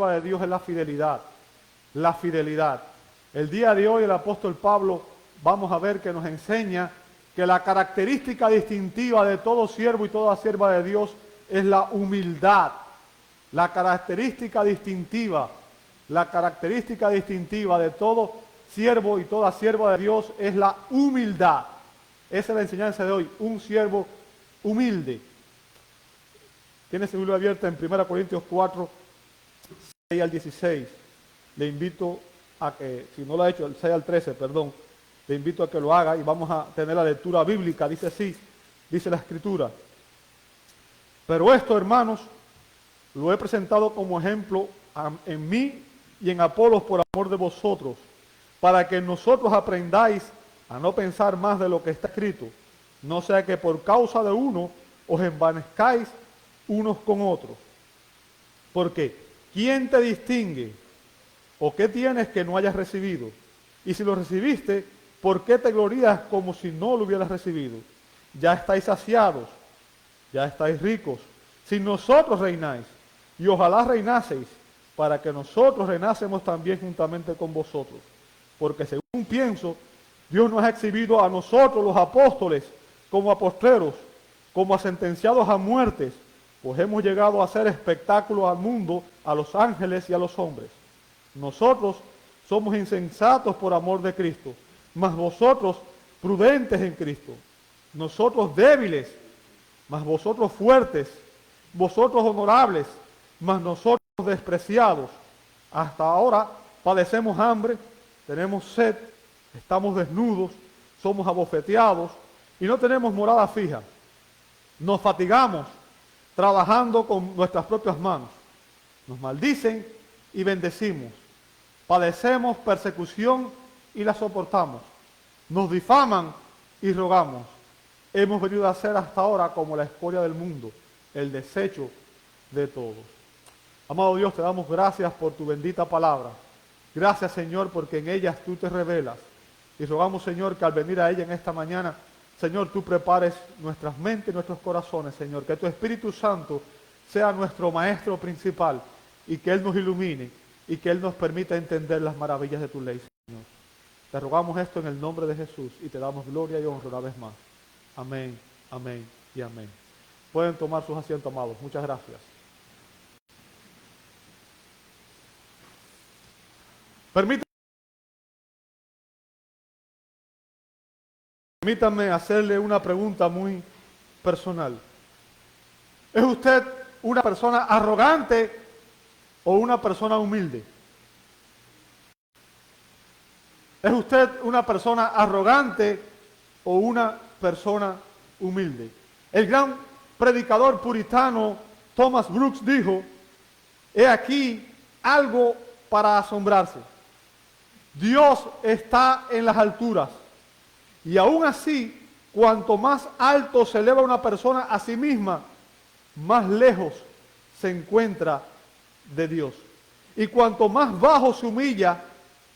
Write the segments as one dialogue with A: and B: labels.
A: sierva de Dios es la fidelidad. La fidelidad. El día de hoy el apóstol Pablo, vamos a ver que nos enseña que la característica distintiva de todo siervo y toda sierva de Dios es la humildad. La característica distintiva de todo siervo y toda sierva de Dios es la humildad. Esa es la enseñanza de hoy, un siervo humilde. Tiene su Biblia abierta en 1 Corintios 4, 6 al 16. Le invito a que, si no lo ha hecho, el 6 al 13, perdón, le invito a que lo haga y vamos a tener la lectura bíblica. Dice así, dice la Escritura. Pero esto, hermanos, lo he presentado como ejemplo en mí y en Apolos por amor de vosotros, para que nosotros aprendáis a no pensar más de lo que está escrito, no sea que por causa de uno os envanezcáis unos con otros. Porque, ¿quién te distingue? ¿O qué tienes que no hayas recibido? Y si lo recibiste, ¿por qué te glorías como si no lo hubieras recibido? Ya estáis saciados, ya estáis ricos, si nosotros reináis, y ojalá reinaseis, para que nosotros reinásemos también juntamente con vosotros. Porque según pienso, Dios nos ha exhibido a nosotros los apóstoles como apostleros, como a sentenciados a muertes, pues hemos llegado a hacer espectáculo al mundo, a los ángeles y a los hombres. Nosotros somos insensatos por amor de Cristo, mas vosotros prudentes en Cristo. Nosotros débiles, mas vosotros fuertes. Vosotros honorables, mas nosotros despreciados. Hasta ahora padecemos hambre, tenemos sed, estamos desnudos, somos abofeteados y no tenemos morada fija. Nos fatigamos trabajando con nuestras propias manos. Nos maldicen y bendecimos. Padecemos persecución y la soportamos. Nos difaman y rogamos. Hemos venido a ser hasta ahora como la escoria del mundo, el desecho de todos. Amado Dios, te damos gracias por tu bendita palabra. Gracias, Señor, porque en ellas tú te revelas. Y rogamos, Señor, que al venir a ella en esta mañana, Señor, tú prepares nuestras mentes y nuestros corazones, Señor. Que tu Espíritu Santo sea nuestro Maestro principal y que Él nos ilumine y que Él nos permita entender las maravillas de tu ley, Señor. Te rogamos esto en el nombre de Jesús y te damos gloria y honra una vez más. Amén, amén y amén. Pueden tomar sus asientos, amados. Muchas gracias. Permítanme hacerle una pregunta muy personal. ¿Es usted una persona arrogante o una persona humilde? ¿Es usted una persona arrogante o una persona humilde? El gran predicador puritano Thomas Brooks dijo: he aquí algo para asombrarse. Dios está en las alturas. Y aún así, cuanto más alto se eleva una persona a sí misma, más lejos se encuentra de Dios. Y cuanto más bajo se humilla,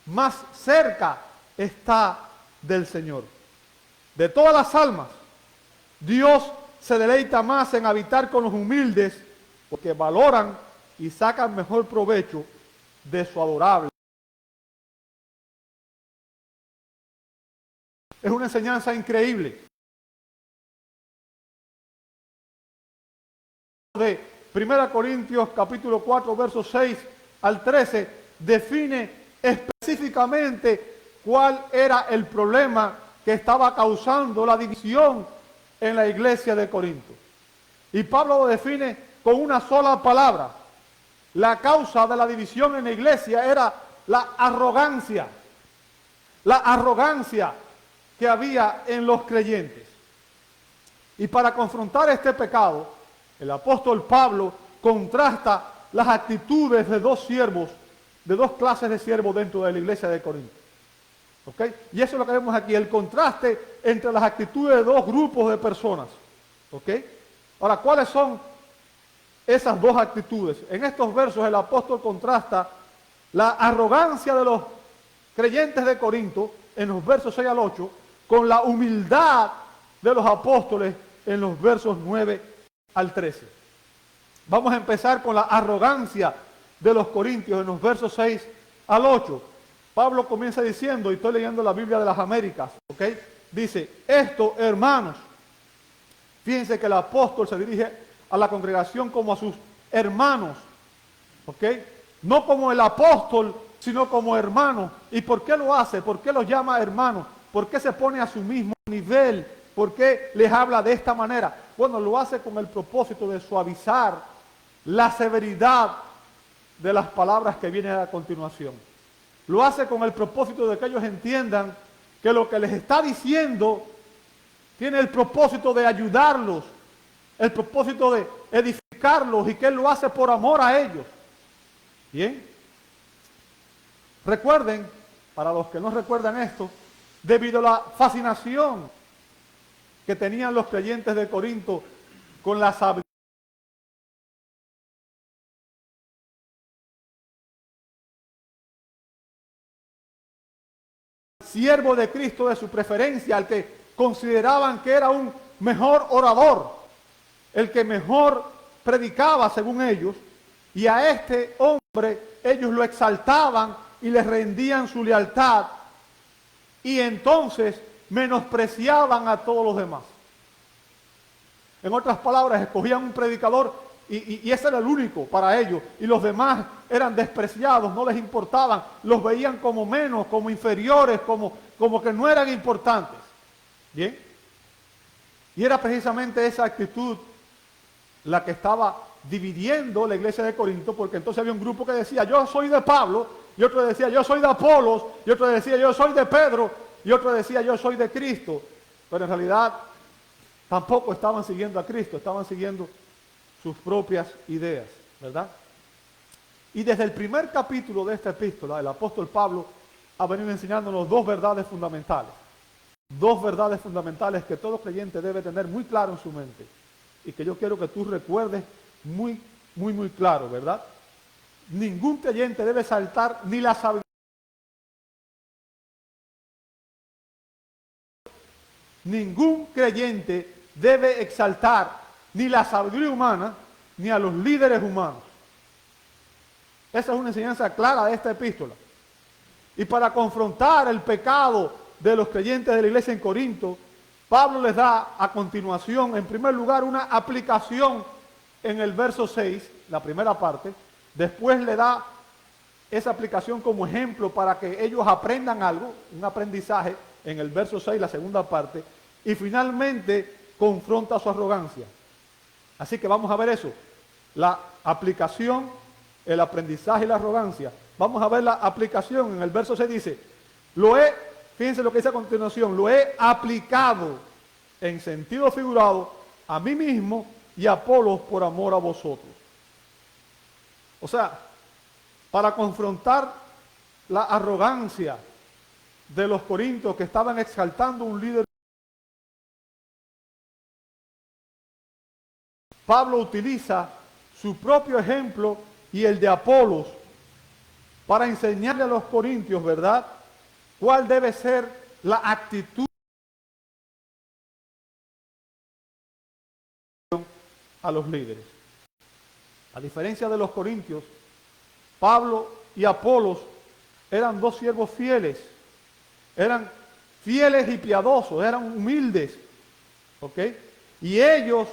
A: más cerca está del Señor. De todas las almas, Dios se deleita más en habitar con los humildes, porque valoran y sacan mejor provecho de su adorable. Es una enseñanza increíble. De 1 Corintios capítulo 4, versos 6 al 13, define específicamente cuál era el problema que estaba causando la división en la iglesia de Corinto. Y Pablo lo define con una sola palabra. La causa de la división en la iglesia era la arrogancia. La arrogancia que había en los creyentes. Y para confrontar este pecado, el apóstol Pablo contrasta las actitudes de dos siervos, de dos clases de siervos dentro de la iglesia de Corinto. ¿Ok? Y eso es lo que vemos aquí, el contraste entre las actitudes de dos grupos de personas. ¿Ok? Ahora, ¿cuáles son esas dos actitudes? En estos versos el apóstol contrasta la arrogancia de los creyentes de Corinto, en los versos 6 al 8, con la humildad de los apóstoles en los versos 9 al 13. Vamos a empezar con la arrogancia de los Corintios, en los versos 6 al 8. Pablo comienza diciendo, y estoy leyendo la Biblia de las Américas, ¿ok? Dice, esto, hermanos, fíjense que el apóstol se dirige a la congregación como a sus hermanos, ¿ok? No como el apóstol, sino como hermano. ¿Y por qué lo hace? ¿Por qué los llama hermanos? ¿Por qué se pone a su mismo nivel? ¿Por qué les habla de esta manera? Bueno, lo hace con el propósito de suavizar la severidad de las palabras que vienen a continuación. Lo hace con el propósito de que ellos entiendan que lo que les está diciendo tiene el propósito de ayudarlos, el propósito de edificarlos, y que Él lo hace por amor a ellos. Bien. Recuerden, para los que no recuerdan esto, debido a la fascinación que tenían los creyentes de Corinto con la sabiduría, siervo de Cristo de su preferencia, al que consideraban que era un mejor orador, el que mejor predicaba según ellos, y a este hombre ellos lo exaltaban y le rendían su lealtad, y entonces menospreciaban a todos los demás. En otras palabras, escogían un predicador y ese era el único para ellos, y los demás eran despreciados, no les importaban, los veían como menos, como inferiores, como que no eran importantes. ¿Bien? Y era precisamente esa actitud la que estaba dividiendo la iglesia de Corinto, porque entonces había un grupo que decía, yo soy de Pablo, y otro decía, yo soy de Apolos, y otro decía, yo soy de Pedro, y otro decía, yo soy de Cristo. Pero en realidad tampoco estaban siguiendo a Cristo, estaban siguiendo sus propias ideas, ¿verdad? Y desde el primer capítulo de esta epístola, el apóstol Pablo ha venido enseñándonos dos verdades fundamentales. Dos verdades fundamentales que todo creyente debe tener muy claro en su mente, y que yo quiero que tú recuerdes muy claro, ¿verdad? Ningún creyente debe saltar ni la sabiduría. Ningún creyente debe exaltar ni la sabiduría humana ni a los líderes humanos. Esa es una enseñanza clara de esta epístola. Y para confrontar el pecado de los creyentes de la iglesia en Corinto, Pablo les da a continuación, en primer lugar, una aplicación en el verso 6, la primera parte. Después le da esa aplicación como ejemplo para que ellos aprendan algo, un aprendizaje en el verso 6, la segunda parte. Y finalmente confronta su arrogancia. Así que vamos a ver eso. La aplicación, el aprendizaje y la arrogancia. Vamos a ver la aplicación. En el verso 6 dice, fíjense lo que dice a continuación, lo he aplicado en sentido figurado a mí mismo y a Apolos por amor a vosotros. O sea, para confrontar la arrogancia de los corintios que estaban exaltando un líder, Pablo utiliza su propio ejemplo y el de Apolos para enseñarle a los corintios, ¿verdad?, cuál debe ser la actitud a los líderes. A diferencia de los corintios, Pablo y Apolos eran dos siervos fieles, eran fieles y piadosos, eran humildes, ¿ok? Y ellos,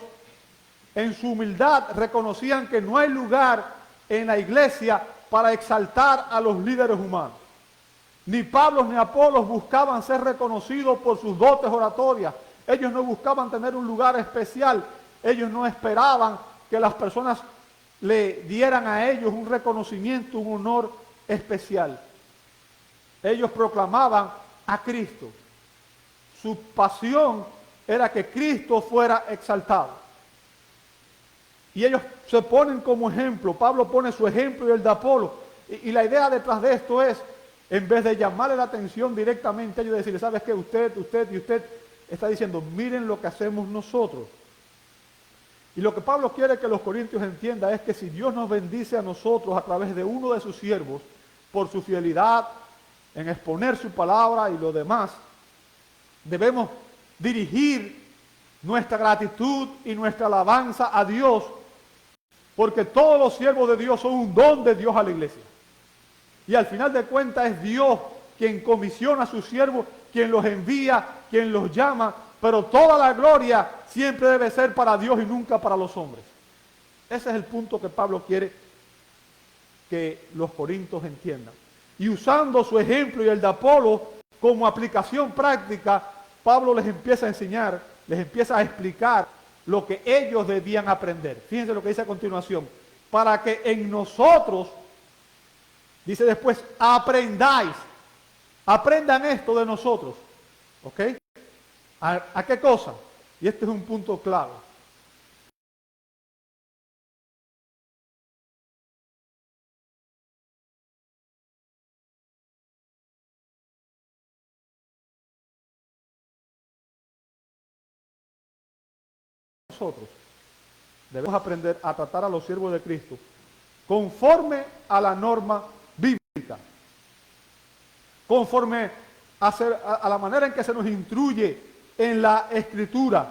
A: en su humildad, reconocían que no hay lugar en la iglesia para exaltar a los líderes humanos. Ni Pablo ni Apolos buscaban ser reconocidos por sus dotes oratorias. Ellos no buscaban tener un lugar especial. Ellos no esperaban que las personas le dieran a ellos un reconocimiento, un honor especial. Ellos proclamaban a Cristo. Su pasión era que Cristo fuera exaltado. Y ellos se ponen como ejemplo. Pablo pone su ejemplo y el de Apolo. Y la idea detrás de esto es, en vez de llamarle la atención directamente a ellos, decirle, ¿sabes qué? Usted está diciendo, miren lo que hacemos nosotros. Y lo que Pablo quiere que los corintios entiendan es que si Dios nos bendice a nosotros a través de uno de sus siervos, por su fidelidad en exponer su palabra y lo demás, debemos dirigir nuestra gratitud y nuestra alabanza a Dios Porque todos los siervos de Dios son un don de Dios a la iglesia. Y al final de cuentas es Dios quien comisiona a sus siervos, quien los envía, quien los llama, pero toda la gloria siempre debe ser para Dios y nunca para los hombres. Ese es el punto que Pablo quiere que los corintios entiendan. Y usando su ejemplo y el de Apolo como aplicación práctica, Pablo les empieza a enseñar, les empieza a explicar lo que ellos debían aprender. Fíjense lo que dice a continuación. Para que en nosotros, dice después, aprendan esto de nosotros. ¿Ok? ¿A qué cosa? Y este es un punto clave. Nosotros debemos aprender a tratar a los siervos de Cristo conforme a la norma bíblica, conforme a la manera en que se nos instruye en la Escritura,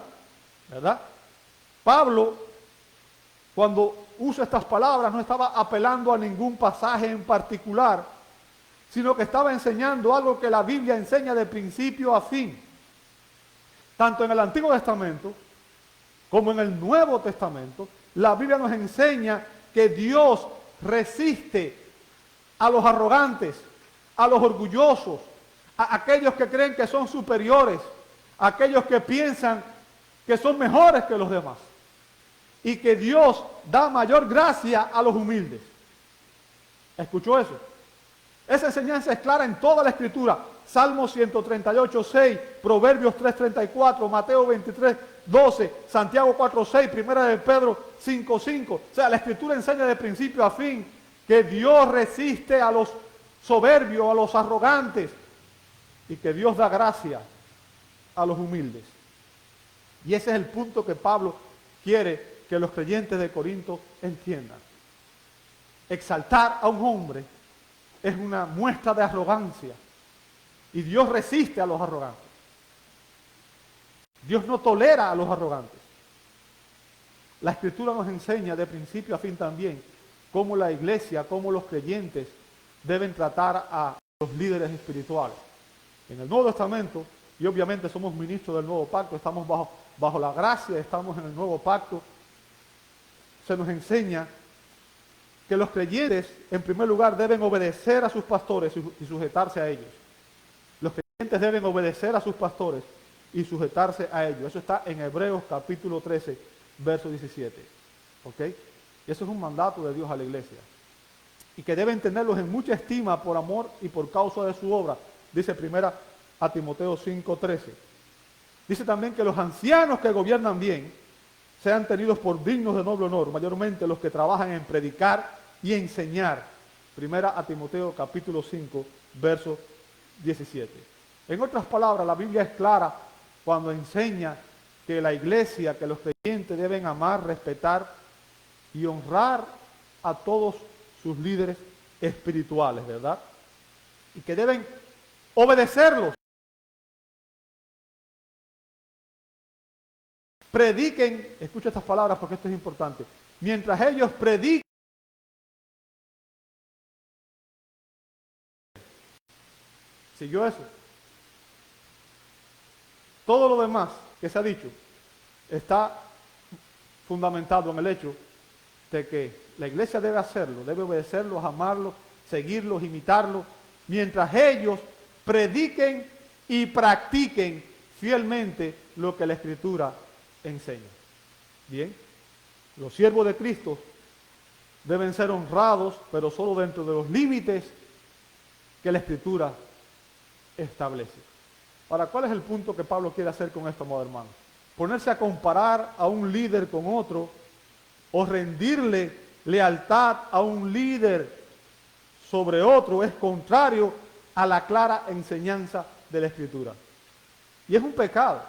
A: ¿verdad? Pablo, cuando usa estas palabras, no estaba apelando a ningún pasaje en particular, sino que estaba enseñando algo que la Biblia enseña de principio a fin. Tanto en el Antiguo Testamento como en el Nuevo Testamento, la Biblia nos enseña que Dios resiste a los arrogantes, a los orgullosos, a aquellos que creen que son superiores, a aquellos que piensan que son mejores que los demás. Y que Dios da mayor gracia a los humildes. ¿Escuchó eso? Esa enseñanza es clara en toda la Escritura. Salmo 138, 6, Proverbios 3, 34, Mateo 23, 12, Santiago 4, 6, Primera de Pedro 5, 5. O sea, la Escritura enseña de principio a fin que Dios resiste a los soberbios, a los arrogantes, y que Dios da gracia a los humildes. Y ese es el punto que Pablo quiere que los creyentes de Corinto entiendan. Exaltar a un hombre es una muestra de arrogancia. Y Dios resiste a los arrogantes. Dios no tolera a los arrogantes. La Escritura nos enseña de principio a fin también cómo la iglesia, cómo los creyentes deben tratar a los líderes espirituales. En el Nuevo Testamento, y obviamente somos ministros del Nuevo Pacto, estamos bajo la gracia, estamos en el Nuevo Pacto, se nos enseña que los creyentes, en primer lugar, deben obedecer a sus pastores y sujetarse a ellos. Los creyentes deben obedecer a sus pastores y sujetarse a ellos. Eso está en Hebreos capítulo 13, verso 17. ¿Ok? Y eso es un mandato de Dios a la iglesia. Y que deben tenerlos en mucha estima por amor y por causa de su obra. Dice primera a Timoteo 5, 13. Dice también que los ancianos que gobiernan bien sean tenidos por dignos de noble honor, mayormente los que trabajan en predicar y enseñar. Primera a Timoteo capítulo 5, verso 17. En otras palabras, la Biblia es clara cuando enseña que la iglesia, que los creyentes deben amar, respetar y honrar a todos sus líderes espirituales, ¿verdad? Y que deben obedecerlos. Prediquen, escucha estas palabras porque esto es importante. Mientras ellos prediquen, ¿siguió eso? Todo lo demás que se ha dicho está fundamentado en el hecho de que la iglesia debe hacerlo, debe obedecerlos, amarlos, seguirlos, imitarlos, mientras ellos prediquen y practiquen fielmente lo que la Escritura enseña. Bien, los siervos de Cristo deben ser honrados, pero solo dentro de los límites que la Escritura establece. Ahora, ¿cuál es el punto que Pablo quiere hacer con esto, amados hermanos? Ponerse a comparar a un líder con otro o rendirle lealtad a un líder sobre otro es contrario a la clara enseñanza de la Escritura. Y es un pecado.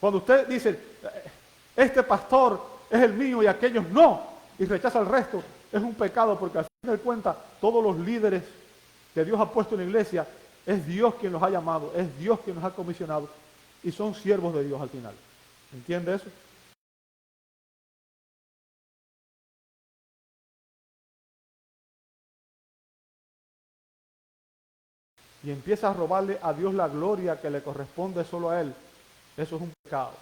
A: Cuando usted dice, este pastor es el mío y aquellos no, y rechaza al resto, es un pecado porque al fin de cuentas todos los líderes que Dios ha puesto en la iglesia, es Dios quien los ha llamado, es Dios quien los ha comisionado y son siervos de Dios al final. ¿Entiende eso? y empieza a robarle a Dios la gloria que le corresponde solo a Él, eso es un pecado.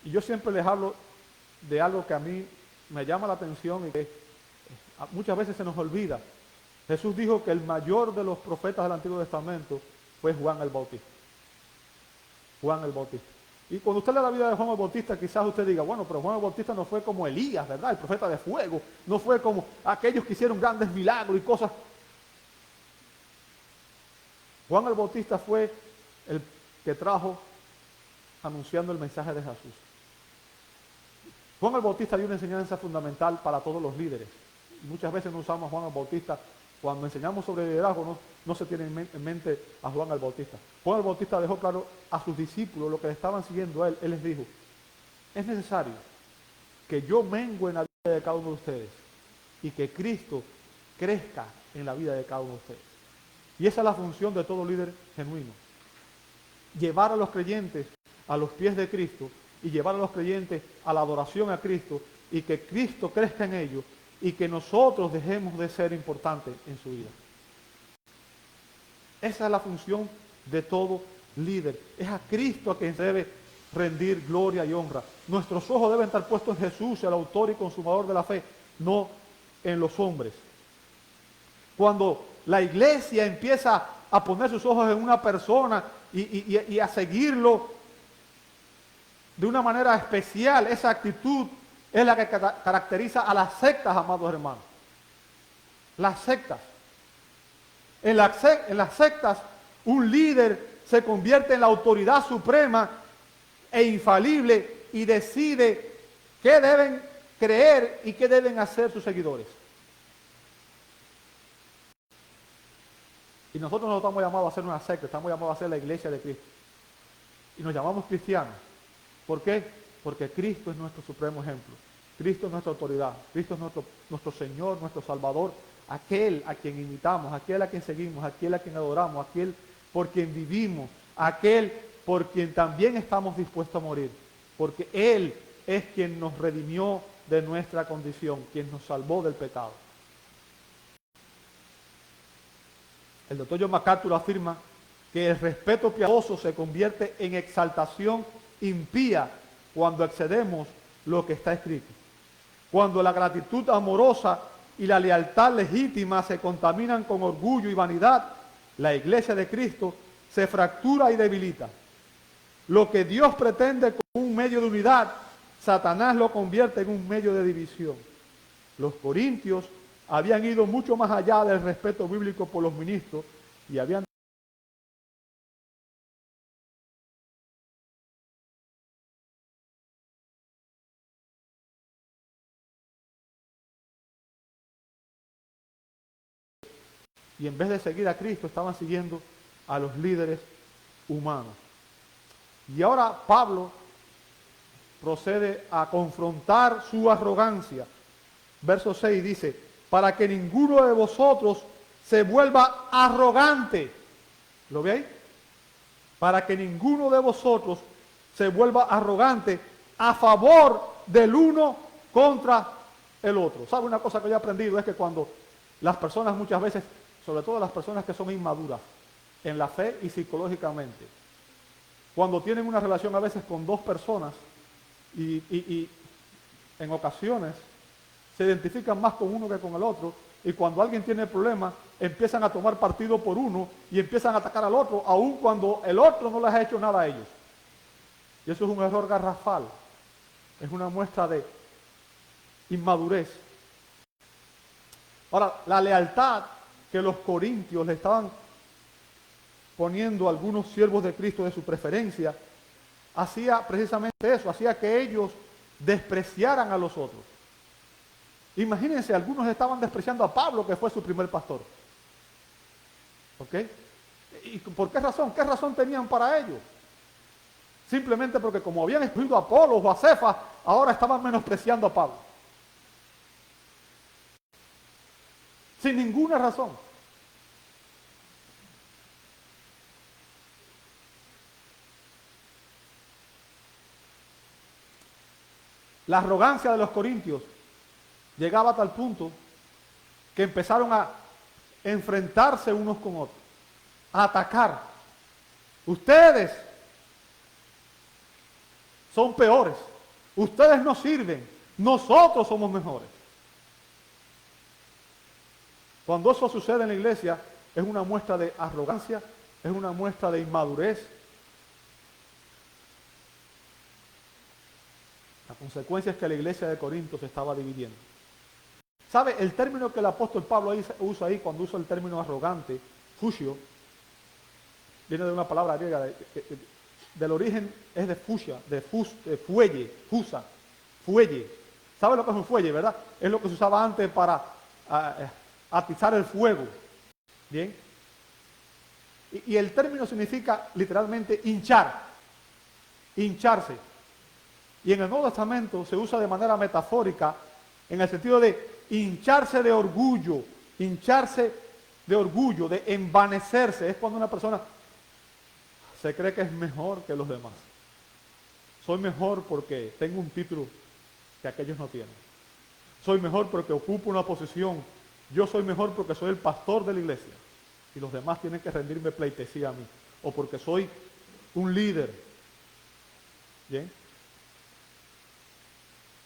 A: Y yo siempre les hablo de algo que a mí me llama la atención y que muchas veces se nos olvida. Jesús dijo que el mayor de los profetas del Antiguo Testamento fue Juan el Bautista. Juan el Bautista. Y cuando usted lee la vida de Juan el Bautista, quizás usted diga, bueno, pero Juan el Bautista no fue como Elías, ¿verdad? El profeta de fuego. No fue como aquellos que hicieron grandes milagros y cosas. Juan el Bautista fue el que trajo anunciando el mensaje de Jesús. Juan el Bautista dio una enseñanza fundamental para todos los líderes. Y muchas veces no usamos a Juan el Bautista. Cuando enseñamos sobre liderazgo, no se tiene en mente a Juan el Bautista. Juan el Bautista dejó claro a sus discípulos, lo que le estaban siguiendo a él. Él les dijo, es necesario que yo mengue en la vida de cada uno de ustedes y que Cristo crezca en la vida de cada uno de ustedes. Y esa es la función de todo líder genuino. Llevar a los creyentes a los pies de Cristo y llevar a los creyentes a la adoración a Cristo y que Cristo crezca en ellos y que nosotros dejemos de ser importantes en su vida. Esa es la función de todo líder. Es a Cristo a quien se debe rendir gloria y honra. Nuestros ojos deben estar puestos en Jesús, el autor y consumador de la fe, no en los hombres. Cuando la iglesia empieza a poner sus ojos en una persona y a seguirlo de una manera especial, esa actitud es la que caracteriza a las sectas, amados hermanos. Las sectas. En las sectas, un líder se convierte en la autoridad suprema e infalible y decide qué deben creer y qué deben hacer sus seguidores. Y nosotros no estamos llamados a ser una secta, estamos llamados a ser la iglesia de Cristo. Y nos llamamos cristianos. ¿Por qué? Porque Cristo es nuestro supremo ejemplo. Cristo es nuestra autoridad. Cristo es nuestro Señor, nuestro Salvador. Aquel a quien imitamos, aquel a quien seguimos, aquel a quien adoramos, aquel por quien vivimos, aquel por quien también estamos dispuestos a morir. Porque Él es quien nos redimió de nuestra condición, quien nos salvó del pecado. El doctor John MacArthur afirma que el respeto piadoso se convierte en exaltación impía cuando excedemos lo que está escrito. Cuando la gratitud amorosa y la lealtad legítima se contaminan con orgullo y vanidad, la iglesia de Cristo se fractura y debilita. Lo que Dios pretende como un medio de unidad, Satanás lo convierte en un medio de división. Los corintios habían ido mucho más allá del respeto bíblico por los ministros y habían y en vez de seguir a Cristo estaban siguiendo a los líderes humanos. Y ahora Pablo procede a confrontar su arrogancia. Verso 6 dice, para que ninguno de vosotros se vuelva arrogante. ¿Lo ve ahí? Para que ninguno de vosotros se vuelva arrogante a favor del uno contra el otro. ¿Sabe una cosa que yo he aprendido? Es que cuando las personas muchas veces, sobre todo las personas que son inmaduras en la fe y psicológicamente, cuando tienen una relación a veces con dos personas y en ocasiones se identifican más con uno que con el otro, y cuando alguien tiene problemas empiezan a tomar partido por uno y empiezan a atacar al otro, aun cuando el otro no les ha hecho nada a ellos. Y eso es un error garrafal, es una muestra de inmadurez. Ahora, la lealtad que los corintios le estaban poniendo a algunos siervos de Cristo de su preferencia, hacía precisamente eso, hacía que ellos despreciaran a los otros. Imagínense, algunos estaban despreciando a Pablo, que fue su primer pastor. ¿Ok? ¿Y por qué razón? ¿Qué razón tenían para ello? Simplemente porque como habían escogido a Apolos o a Cefas, ahora estaban menospreciando a Pablo. Sin ninguna razón. La arrogancia de los corintios llegaba a tal punto que empezaron a enfrentarse unos con otros. a atacar. Ustedes son peores. Ustedes no sirven. Nosotros somos mejores. Cuando eso sucede en la iglesia, es una muestra de arrogancia, es una muestra de inmadurez. La consecuencia es que la iglesia de Corinto se estaba dividiendo. ¿Sabe? El término que el apóstol Pablo usa ahí, cuando usa el término arrogante, fusio, viene de una palabra griega, del origen es de fusia, de fuelle, fusa, fuelle. ¿Sabe lo que es un fuelle, verdad? Es lo que se usaba antes para atizar el fuego. ¿Bien? Y el término significa literalmente hinchar, hincharse. Y en el Nuevo Testamento se usa de manera metafórica en el sentido de hincharse de orgullo, de envanecerse. Es cuando una persona se cree que es mejor que los demás. Soy mejor porque tengo un título que aquellos no tienen. Soy mejor porque ocupo una posición. Yo soy mejor porque soy el pastor de la iglesia. Y los demás tienen que rendirme pleitesía a mí. O porque soy un líder. ¿Bien?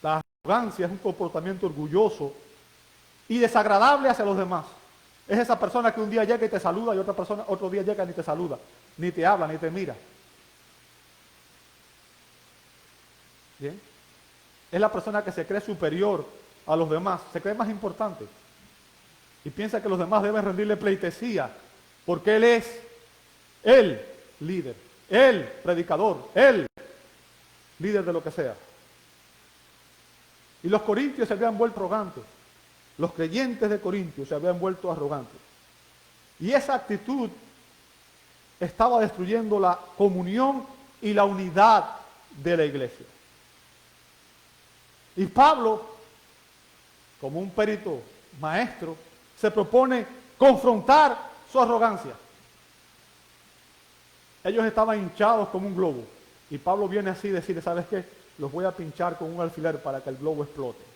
A: La arrogancia es un comportamiento orgulloso y desagradable hacia los demás. Es esa persona que un día llega y te saluda y otra persona otro día llega y ni te saluda, ni te habla, ni te mira. ¿Bien? Es la persona que se cree superior a los demás, se cree más importante. Y piensa que los demás deben rendirle pleitesía, porque él es el líder, el predicador, el líder de lo que sea. Y los corintios se habían vuelto arrogantes. Los creyentes de Corintios se habían vuelto arrogantes. Y esa actitud estaba destruyendo la comunión y la unidad de la iglesia. Y Pablo, como un perito maestro, se propone confrontar su arrogancia. Ellos estaban hinchados como un globo. Y Pablo viene así a decirle, ¿sabes qué? Los voy a pinchar con un alfiler para que el globo explote.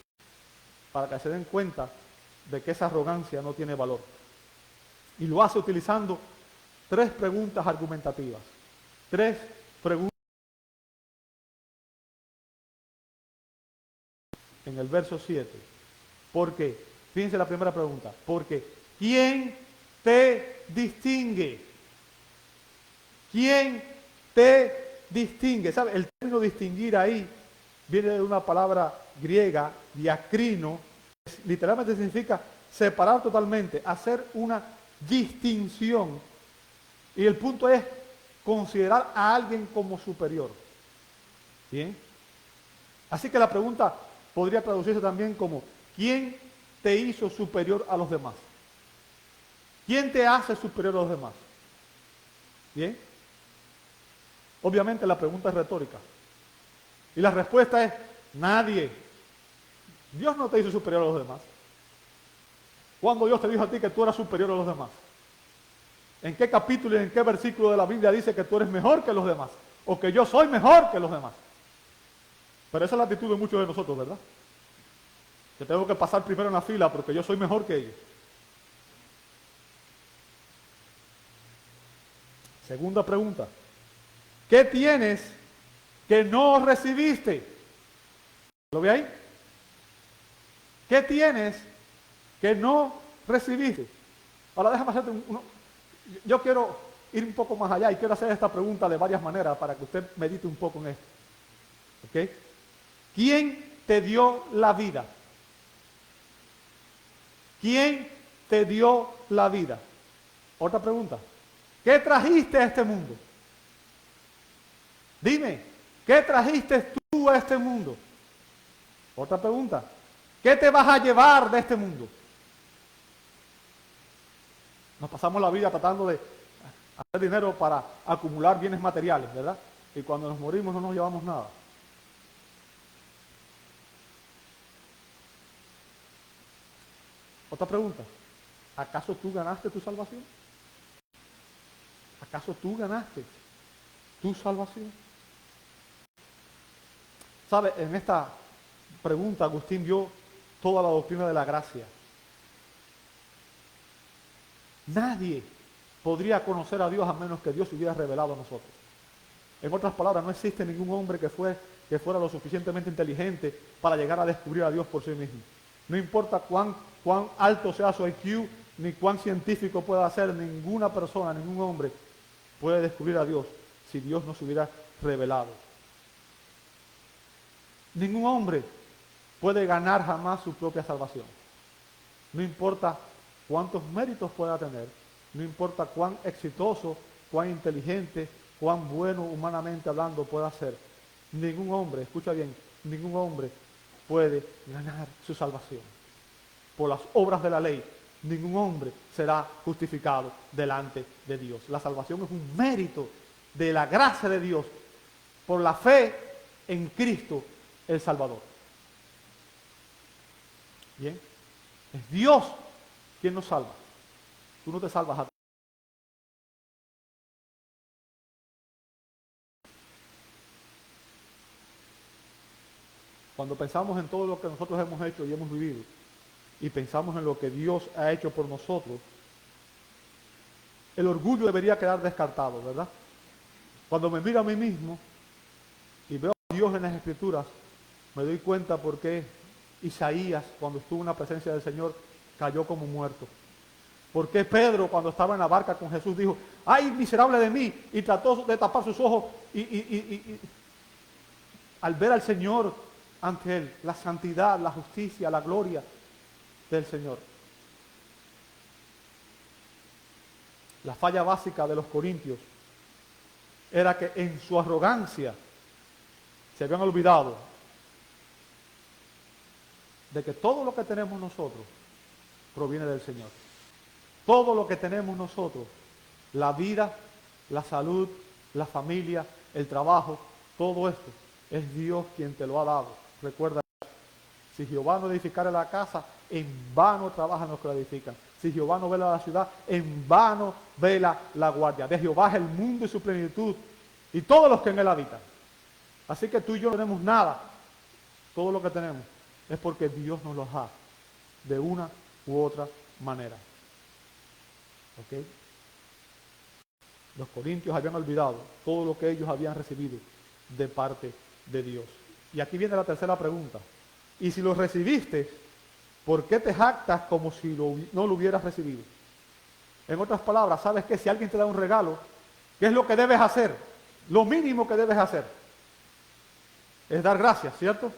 A: Para que se den cuenta de que esa arrogancia no tiene valor. Y lo hace utilizando 3 preguntas argumentativas. 3 preguntas. En el verso 7. Porque, fíjense la primera pregunta. Porque, ¿quién te distingue? ¿Quién te distingue? ¿Sabe? El término distinguir ahí viene de una palabra griega, diacrino, literalmente significa separar totalmente, hacer una distinción. Y el punto es considerar a alguien como superior. ¿Bien? Así que la pregunta podría traducirse también como, ¿quién te hizo superior a los demás? ¿Quién te hace superior a los demás? ¿Bien? Obviamente la pregunta es retórica. Y la respuesta es, nadie. Dios no te hizo superior a los demás. ¿Cuándo Dios te dijo a ti que tú eras superior a los demás? ¿En qué capítulo y en qué versículo de la Biblia dice que tú eres mejor que los demás? O que yo soy mejor que los demás. Pero esa es la actitud de muchos de nosotros, ¿verdad? Que tengo que pasar primero en la fila porque yo soy mejor que ellos. Segunda pregunta. ¿Qué tienes que no recibiste? ¿Lo ve ahí? ¿Qué tienes que no recibiste? Ahora déjame hacerte yo quiero ir un poco más allá y quiero hacer esta pregunta de varias maneras para que usted medite un poco en esto. ¿Ok? ¿Quién te dio la vida? ¿Quién te dio la vida? Otra pregunta. ¿Qué trajiste a este mundo? Dime, ¿qué trajiste tú a este mundo? Otra pregunta. ¿Qué te vas a llevar de este mundo? Nos pasamos la vida tratando de hacer dinero para acumular bienes materiales, ¿verdad? Y cuando nos morimos no nos llevamos nada. Otra pregunta. ¿Acaso tú ganaste tu salvación? ¿Acaso tú ganaste tu salvación? ¿Sabe? En esta pregunta Agustín dio toda la doctrina de la gracia. Nadie podría conocer a Dios a menos que Dios se hubiera revelado a nosotros. En otras palabras, no existe ningún hombre que fuera lo suficientemente inteligente para llegar a descubrir a Dios por sí mismo. No importa cuán alto sea su IQ, ni cuán científico pueda ser, ninguna persona, ningún hombre puede descubrir a Dios si Dios no se hubiera revelado. Ningún hombre puede ganar jamás su propia salvación. No importa cuántos méritos pueda tener, no importa cuán exitoso, cuán inteligente, cuán bueno humanamente hablando pueda ser. Ningún hombre, escucha bien, ningún hombre puede ganar su salvación. Por las obras de la ley, ningún hombre será justificado delante de Dios. La salvación es un mérito de la gracia de Dios por la fe en Cristo el Salvador. Bien, es Dios quien nos salva. Tú no te salvas a ti. Cuando pensamos en todo lo que nosotros hemos hecho y hemos vivido, y pensamos en lo que Dios ha hecho por nosotros, el orgullo debería quedar descartado, ¿verdad? Cuando me miro a mí mismo y veo a Dios en las Escrituras, me doy cuenta por qué Isaías, cuando estuvo en la presencia del Señor, cayó como muerto. ¿Por qué Pedro, cuando estaba en la barca con Jesús, dijo, ¡ay, miserable de mí! Y trató de tapar sus ojos y al ver al Señor ante él, la santidad, la justicia, la gloria del Señor. La falla básica de los corintios era que en su arrogancia se habían olvidado de que todo lo que tenemos nosotros proviene del Señor. Todo lo que tenemos nosotros, la vida, la salud, la familia, el trabajo, todo esto, es Dios quien te lo ha dado. Recuerda, si Jehová no edificara la casa, en vano trabajan los que la edifican. Si Jehová no vela la ciudad, en vano vela la guardia. De Jehová es el mundo y su plenitud, y todos los que en él habitan. Así que tú y yo no tenemos nada. Todo lo que tenemos es porque Dios nos lo da de una u otra manera. ¿Ok? Los corintios habían olvidado todo lo que ellos habían recibido de parte de Dios. Y aquí viene la tercera pregunta. Y si lo recibiste, ¿por qué te jactas como si no lo hubieras recibido? En otras palabras, ¿sabes qué? Si alguien te da un regalo, ¿qué es lo que debes hacer? Lo mínimo que debes hacer es dar gracias, ¿cierto?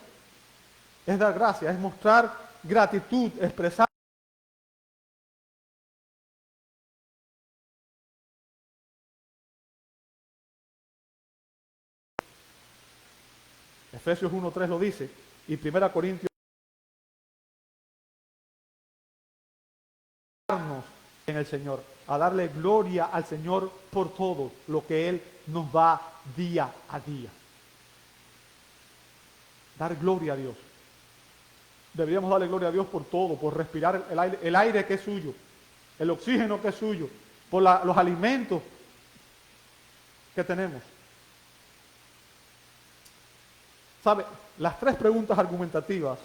A: Es dar gracias, es mostrar gratitud, expresar. Efesios 1:3 lo dice, y 1 Corintios en el Señor, a darle gloria al Señor por todo lo que Él nos da día a día. Dar gloria a Dios. Deberíamos darle gloria a Dios por todo, por respirar el aire que es suyo, el oxígeno que es suyo, por los alimentos que tenemos. ¿Sabe? Las tres preguntas argumentativas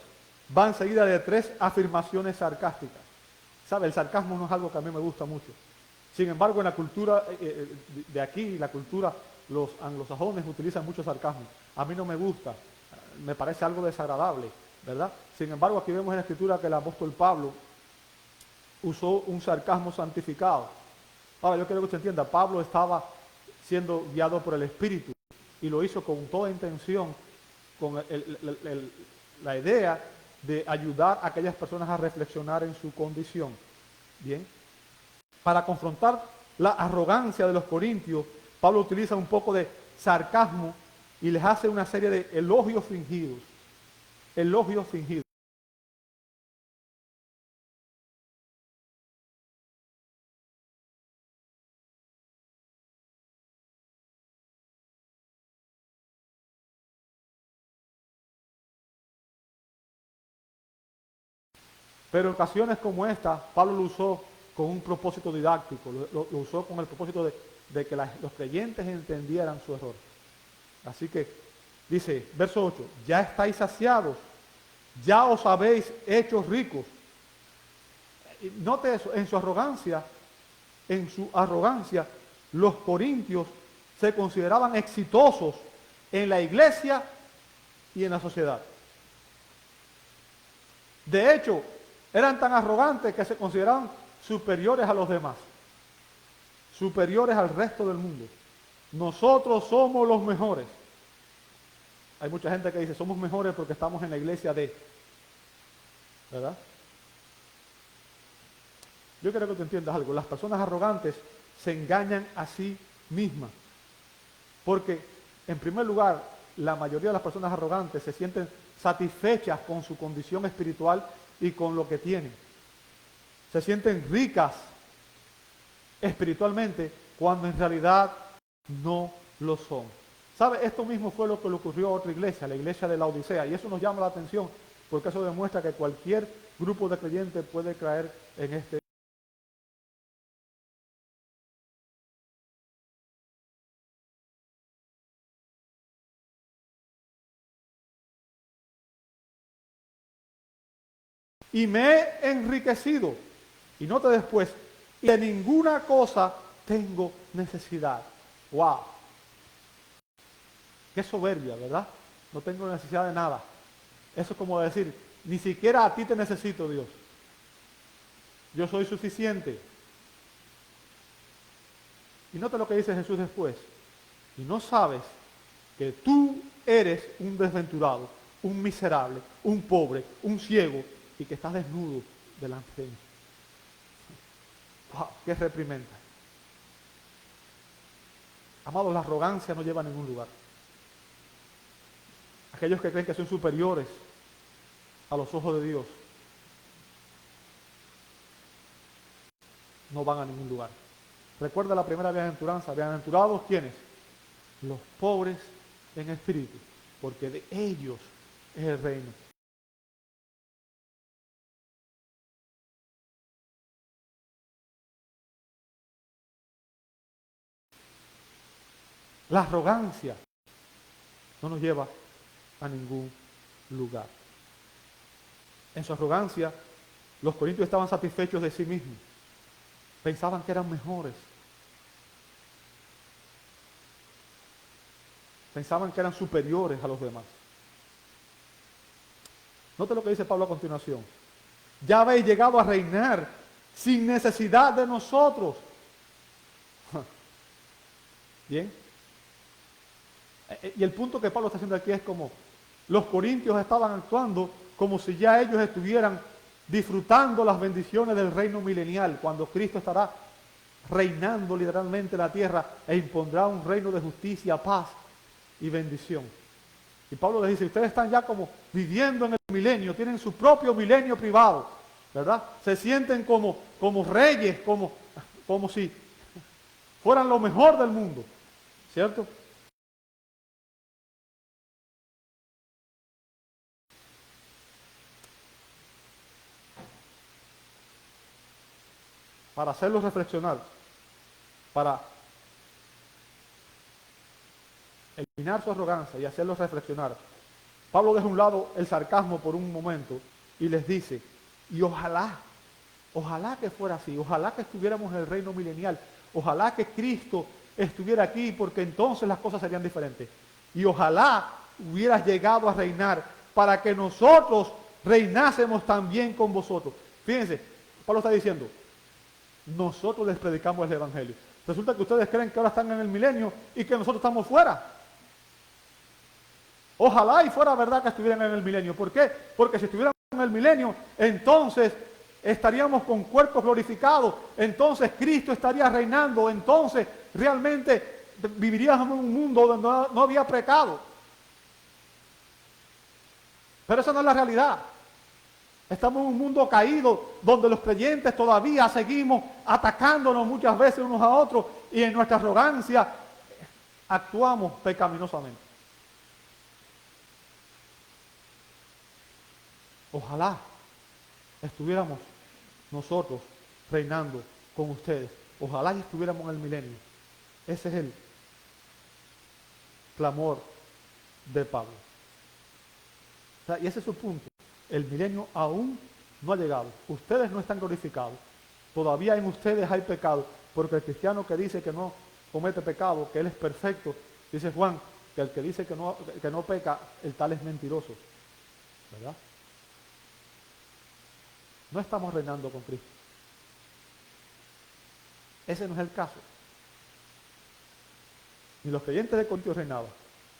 A: van seguidas de tres afirmaciones sarcásticas. ¿Sabe? El sarcasmo no es algo que a mí me gusta mucho. Sin embargo, en la cultura de aquí, la cultura, los anglosajones utilizan mucho sarcasmo. A mí no me gusta, me parece algo desagradable, ¿verdad? Sin embargo, aquí vemos en la Escritura que el apóstol Pablo usó un sarcasmo santificado. Ahora, yo quiero que usted entienda, Pablo estaba siendo guiado por el Espíritu y lo hizo con toda intención, con la idea de ayudar a aquellas personas a reflexionar en su condición. Bien. Para confrontar la arrogancia de los corintios, Pablo utiliza un poco de sarcasmo y les hace una serie de elogios fingidos. Elogios fingidos. Pero en ocasiones como esta, Pablo lo usó con un propósito didáctico, lo usó con el propósito de que los creyentes entendieran su error. Así que dice, verso 8, ya estáis saciados, ya os habéis hecho ricos. Y note eso, en su arrogancia, en su arrogancia, los corintios se consideraban exitosos en la iglesia y en la sociedad. De hecho, eran tan arrogantes que se consideraban superiores a los demás, superiores al resto del mundo. Nosotros somos los mejores. Hay mucha gente que dice, somos mejores porque estamos en la iglesia de... ¿Verdad? Yo quiero que tú entiendas algo. Las personas arrogantes se engañan a sí mismas. Porque, en primer lugar, la mayoría de las personas arrogantes se sienten satisfechas con su condición espiritual y con lo que tienen. Se sienten ricas espiritualmente cuando en realidad no lo son. ¿Sabe? Esto mismo fue lo que le ocurrió a otra iglesia, la iglesia de la Odisea. Y eso nos llama la atención porque eso demuestra que cualquier grupo de creyentes puede caer en este. Y me he enriquecido. Y note después, y de ninguna cosa tengo necesidad. ¡Wow! Qué soberbia, ¿verdad? No tengo necesidad de nada. Eso es como decir, ni siquiera a ti te necesito, Dios. Yo soy suficiente. Y nota lo que dice Jesús después. Y no sabes que tú eres un desventurado, un miserable, un pobre, un ciego, y que estás desnudo delante de mí. ¡Wow! ¡Qué reprimenda! Amados, la arrogancia no lleva a ningún lugar. Aquellos que creen que son superiores a los ojos de Dios no van a ningún lugar. Recuerda la primera bienaventuranza. ¿Bienaventurados quiénes? Los pobres en espíritu, porque de ellos es el reino. La arrogancia no nos lleva a ningún lugar. En su arrogancia, los corintios estaban satisfechos de sí mismos. Pensaban que eran mejores. Pensaban que eran superiores a los demás. Note lo que dice Pablo a continuación. Ya habéis llegado a reinar sin necesidad de nosotros. Bien. Y el punto que Pablo está haciendo aquí es como los corintios estaban actuando como si ya ellos estuvieran disfrutando las bendiciones del reino milenial, cuando Cristo estará reinando literalmente la tierra e impondrá un reino de justicia, paz y bendición. Y Pablo les dice, ustedes están ya como viviendo en el milenio, tienen su propio milenio privado, ¿verdad? Se sienten como reyes, como si fueran lo mejor del mundo, ¿cierto? Para hacerlos reflexionar, para eliminar su arrogancia y hacerlos reflexionar. Pablo deja a un lado el sarcasmo por un momento y les dice, y ojalá que fuera así, ojalá que estuviéramos en el reino milenial, ojalá que Cristo estuviera aquí porque entonces las cosas serían diferentes. Y ojalá hubieras llegado a reinar para que nosotros reinásemos también con vosotros. Fíjense, Pablo está diciendo, nosotros les predicamos el evangelio. Resulta que ustedes creen que ahora están en el milenio y que nosotros estamos fuera. Ojalá y fuera verdad que estuvieran en el milenio. ¿Por qué? Porque si estuvieran en el milenio, entonces estaríamos con cuerpos glorificados, entonces Cristo estaría reinando, entonces realmente viviríamos en un mundo donde no había pecado. Pero esa no es la realidad. Estamos en un mundo caído donde los creyentes todavía seguimos atacándonos muchas veces unos a otros y en nuestra arrogancia actuamos pecaminosamente. Ojalá estuviéramos nosotros reinando con ustedes. Ojalá y estuviéramos en el milenio. Ese es el clamor de Pablo. O sea, y ese es su punto. El milenio aún no ha llegado. Ustedes no están glorificados. Todavía en ustedes hay pecado. porque el cristiano que dice que no comete pecado, que él es perfecto, dice Juan, que el que dice que no peca, el tal es mentiroso, ¿verdad? No estamos reinando con Cristo. Ese no es el caso. Ni los creyentes de Corintios reinaban,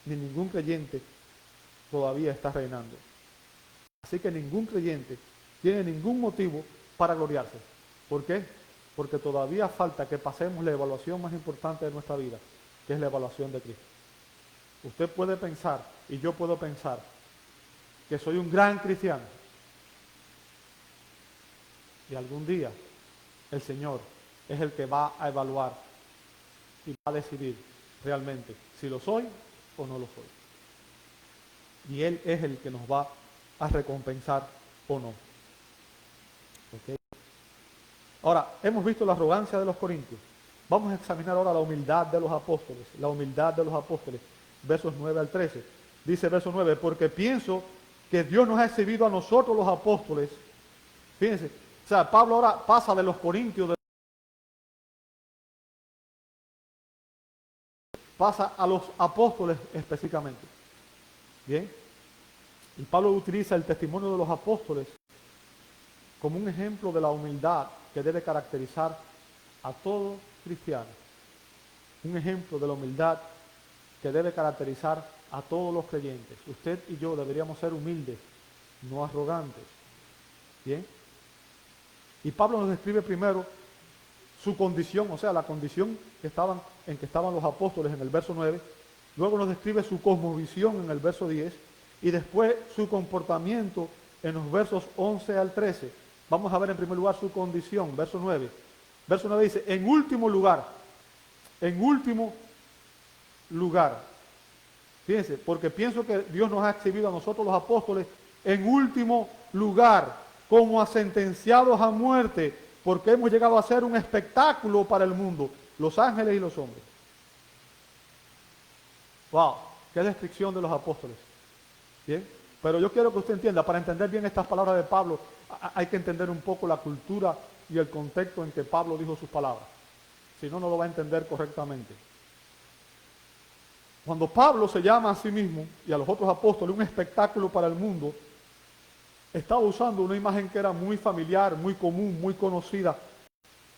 A: ni ningún creyente todavía está reinando. Así que ningún creyente tiene ningún motivo para gloriarse. ¿Por qué? Porque todavía falta que pasemos la evaluación más importante de nuestra vida, que es la evaluación de Cristo. Usted puede pensar, y yo puedo pensar, que soy un gran cristiano. Y algún día el Señor es el que va a evaluar y va a decidir realmente si lo soy o no lo soy. Y Él es el que nos va a recompensar o no. ¿Okay? Ahora, hemos visto la arrogancia de los corintios. Vamos a examinar ahora la humildad de los apóstoles. La humildad de los apóstoles. Versos 9 al 13. Dice verso 9, porque pienso que Dios nos ha exhibido a nosotros los apóstoles. Fíjense, o sea, Pablo ahora pasa de los corintios, pasa a los apóstoles específicamente. Bien. Y Pablo utiliza el testimonio de los apóstoles como un ejemplo de la humildad que debe caracterizar a todo cristiano. Un ejemplo de la humildad que debe caracterizar a todos los creyentes. Usted y yo deberíamos ser humildes, no arrogantes. Bien. Y Pablo nos describe primero su condición, o sea, la condición en que estaban los apóstoles en el verso 9. Luego nos describe su cosmovisión en el verso 10. Y después su comportamiento en los versos 11 al 13. Vamos a ver en primer lugar su condición, verso 9. Verso 9 dice, en último lugar, fíjense, porque pienso que Dios nos ha exhibido a nosotros los apóstoles en último lugar, como a sentenciados a muerte, porque hemos llegado a ser un espectáculo para el mundo, los ángeles y los hombres. Wow, qué descripción de los apóstoles. Bien, pero yo quiero que usted entienda, para entender bien estas palabras de Pablo, hay que entender un poco la cultura y el contexto en que Pablo dijo sus palabras. Si no, no lo va a entender correctamente. Cuando Pablo se llama a sí mismo y a los otros apóstoles un espectáculo para el mundo, estaba usando una imagen que era muy familiar, muy común, muy conocida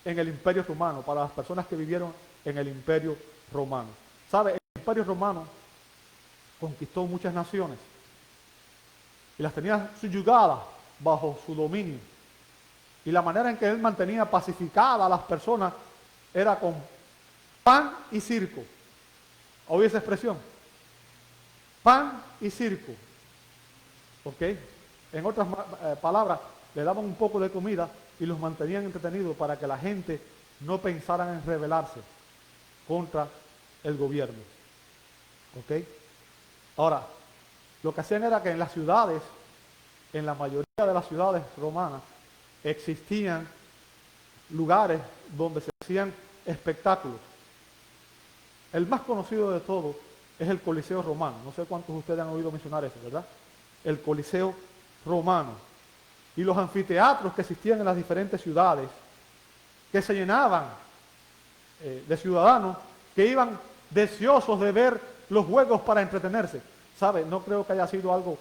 A: en el Imperio Romano, para las personas que vivieron en el Imperio Romano. ¿Sabe? El Imperio Romano conquistó muchas naciones y las tenía subyugadas bajo su dominio. Y la manera en que él mantenía pacificadas a las personas era con pan y circo. ¿Oye esa expresión? Pan y circo. ¿Ok? En otras palabras, le daban un poco de comida y los mantenían entretenidos para que la gente no pensaran en rebelarse contra el gobierno. ¿Ok? Ahora, lo que hacían era que en las ciudades, en la mayoría de las ciudades romanas, existían lugares donde se hacían espectáculos. El más conocido de todos es el Coliseo Romano. No sé cuántos de ustedes han oído mencionar eso, ¿verdad? El Coliseo Romano. Y los anfiteatros que existían en las diferentes ciudades, que se llenaban de ciudadanos que iban deseosos de ver los juegos para entretenerse. ¿Sabe? No creo que haya sido algo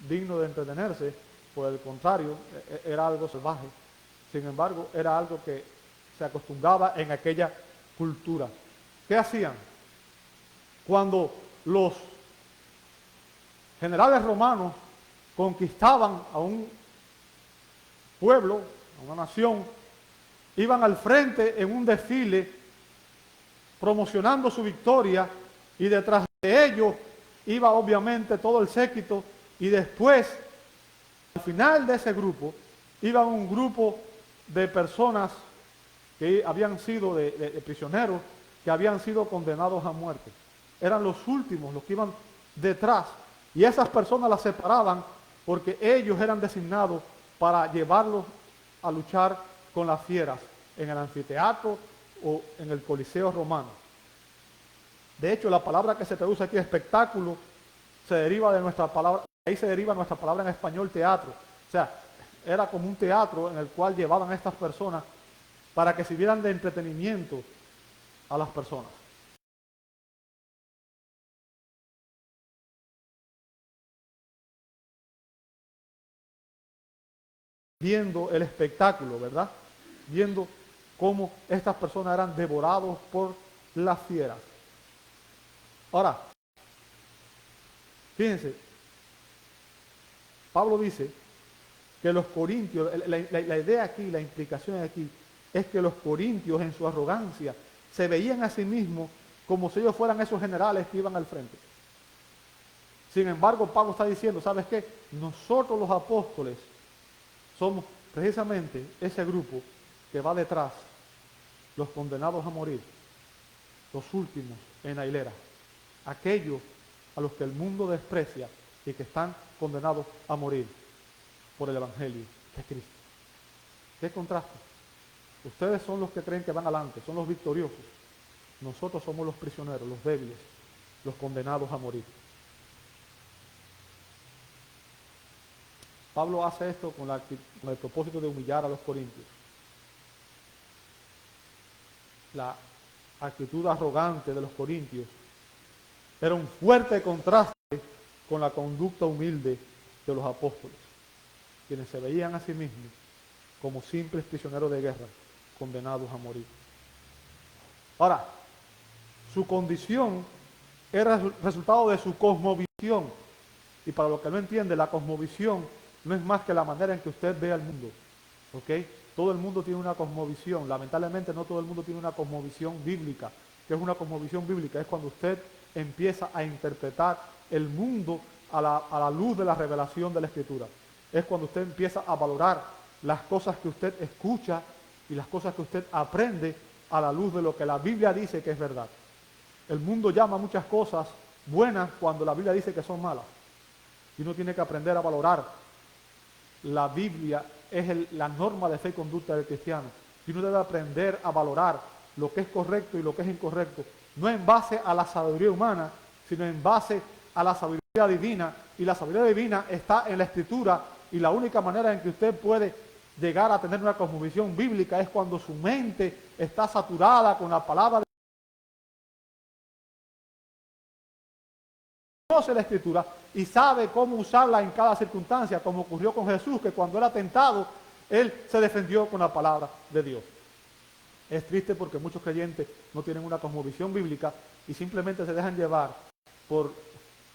A: digno de entretenerse, por el contrario, era algo salvaje. Sin embargo, era algo que se acostumbraba en aquella cultura. ¿Qué hacían? Cuando los generales romanos conquistaban a un pueblo, a una nación, iban al frente en un desfile promocionando su victoria y detrás de ellos iba obviamente todo el séquito y después, al final de ese grupo, iba un grupo de personas que habían sido de prisioneros, que habían sido condenados a muerte. Eran los últimos, los que iban detrás. Y esas personas las separaban porque ellos eran designados para llevarlos a luchar con las fieras en el anfiteatro o en el Coliseo Romano. De hecho, la palabra que se traduce aquí, espectáculo, se deriva de nuestra palabra, ahí se deriva nuestra palabra en español, teatro. O sea, era como un teatro en el cual llevaban a estas personas para que sirvieran de entretenimiento a las personas. Viendo el espectáculo, ¿verdad? Viendo cómo estas personas eran devorados por las fieras. Ahora, fíjense, Pablo dice que los corintios, la idea aquí, la implicación aquí, es que los corintios en su arrogancia se veían a sí mismos como si ellos fueran esos generales que iban al frente. Sin embargo, Pablo está diciendo, ¿sabes qué? Nosotros los apóstoles somos precisamente ese grupo que va detrás, los condenados a morir, los últimos en la hilera, aquellos a los que el mundo desprecia y que están condenados a morir por el Evangelio de Cristo. ¿Qué contraste? Ustedes son los que creen que van adelante, son los victoriosos. Nosotros somos los prisioneros, los débiles, los condenados a morir. Pablo hace esto con el propósito de humillar a los corintios. La actitud arrogante de los corintios era un fuerte contraste con la conducta humilde de los apóstoles, quienes se veían a sí mismos como simples prisioneros de guerra, condenados a morir. Ahora, su condición era el resultado de su cosmovisión. Y para los que no entienden, la cosmovisión no es más que la manera en que usted ve al mundo. ¿Ok? Todo el mundo tiene una cosmovisión. Lamentablemente no todo el mundo tiene una cosmovisión bíblica. ¿Qué es una cosmovisión bíblica? Es cuando usted empieza a interpretar el mundo a la luz de la revelación de la Escritura. Es cuando usted empieza a valorar las cosas que usted escucha y las cosas que usted aprende a la luz de lo que la Biblia dice que es verdad. El mundo llama muchas cosas buenas cuando la Biblia dice que son malas. Y uno tiene que aprender a valorar. La Biblia es la norma de fe y conducta del cristiano. Y uno debe aprender a valorar lo que es correcto y lo que es incorrecto. No en base a la sabiduría humana, sino en base a la sabiduría divina. Y la sabiduría divina está en la Escritura. Y la única manera en que usted puede llegar a tener una cosmovisión bíblica es cuando su mente está saturada con la palabra de Dios. Conoce la Escritura y sabe cómo usarla en cada circunstancia, como ocurrió con Jesús, que cuando era tentado, él se defendió con la palabra de Dios. Es triste porque muchos creyentes no tienen una cosmovisión bíblica y simplemente se dejan llevar por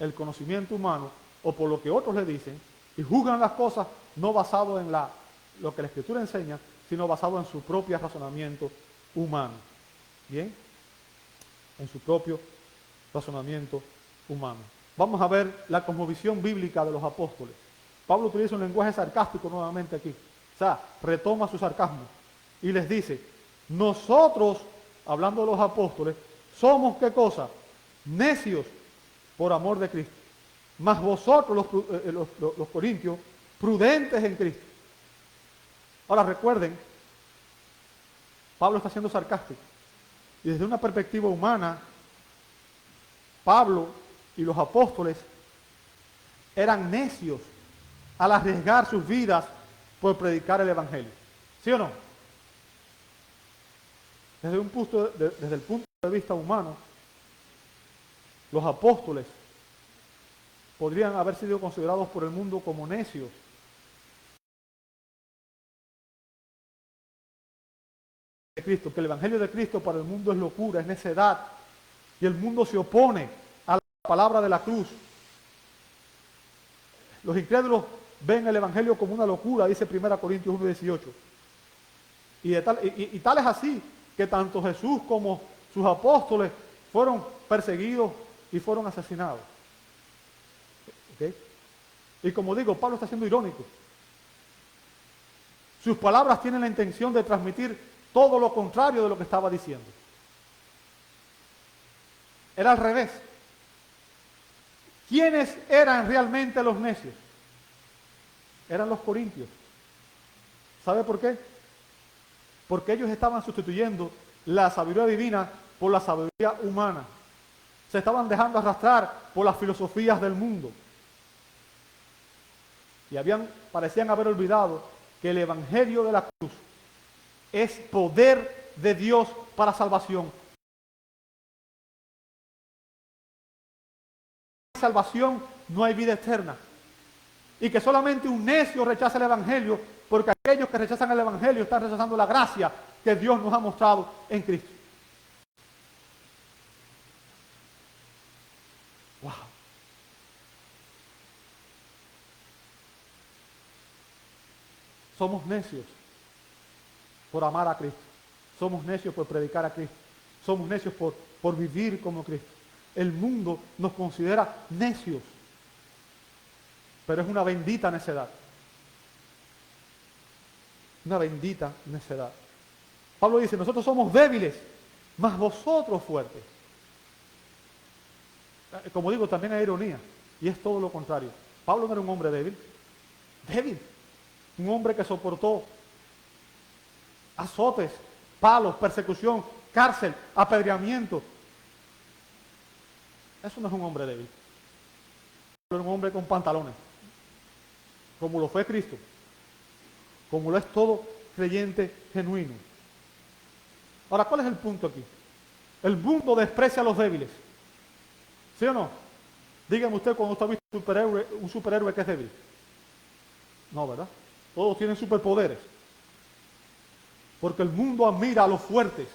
A: el conocimiento humano o por lo que otros le dicen y juzgan las cosas no basado en lo que la Escritura enseña, sino basado en su propio razonamiento humano. ¿Bien? En su propio razonamiento humano. Vamos a ver la cosmovisión bíblica de los apóstoles. Pablo utiliza un lenguaje sarcástico nuevamente aquí. O sea, retoma su sarcasmo y les dice, nosotros, hablando de los apóstoles, somos ¿qué cosa? Necios por amor de Cristo. Mas vosotros, los corintios, prudentes en Cristo. Ahora recuerden, Pablo está siendo sarcástico. Y desde una perspectiva humana, Pablo y los apóstoles eran necios al arriesgar sus vidas por predicar el Evangelio. ¿Sí o no? Desde el punto de vista humano, los apóstoles podrían haber sido considerados por el mundo como necios. De Cristo, que el Evangelio de Cristo para el mundo es locura, es necedad, y el mundo se opone a la palabra de la cruz. Los incrédulos ven el Evangelio como una locura, dice 1 Corintios 1:18. Y tal es así que tanto Jesús como sus apóstoles fueron perseguidos y fueron asesinados. ¿Okay? Y como digo, Pablo está siendo irónico. Sus palabras tienen la intención de transmitir todo lo contrario de lo que estaba diciendo. Era al revés. ¿Quiénes eran realmente los necios? Eran los corintios. ¿Sabe por qué? Porque ellos estaban sustituyendo la sabiduría divina por la sabiduría humana. Se estaban dejando arrastrar por las filosofías del mundo. Y parecían haber olvidado que el Evangelio de la cruz es poder de Dios para salvación. Salvación, no hay vida eterna. Y que solamente un necio rechaza el Evangelio, porque aquellos que rechazan el Evangelio están rechazando la gracia que Dios nos ha mostrado en Cristo. Wow. Somos necios por amar a Cristo. Somos necios por predicar a Cristo. Somos necios por vivir como Cristo. El mundo nos considera necios, pero es una bendita necedad. Una bendita necedad. Pablo dice, nosotros somos débiles, mas vosotros fuertes. Como digo, también hay ironía, y es todo lo contrario. Pablo no era un hombre débil. Débil. Un hombre que soportó azotes, palos, persecución, cárcel, apedreamiento. Eso no es un hombre débil. Es un hombre con pantalones, como lo fue Cristo, como lo es todo creyente genuino. Ahora, ¿cuál es el punto aquí? El mundo desprecia a los débiles. ¿Sí o no? Dígame usted cuando usted ha visto un superhéroe que es débil. No, ¿verdad? Todos tienen superpoderes. Porque el mundo admira a los fuertes,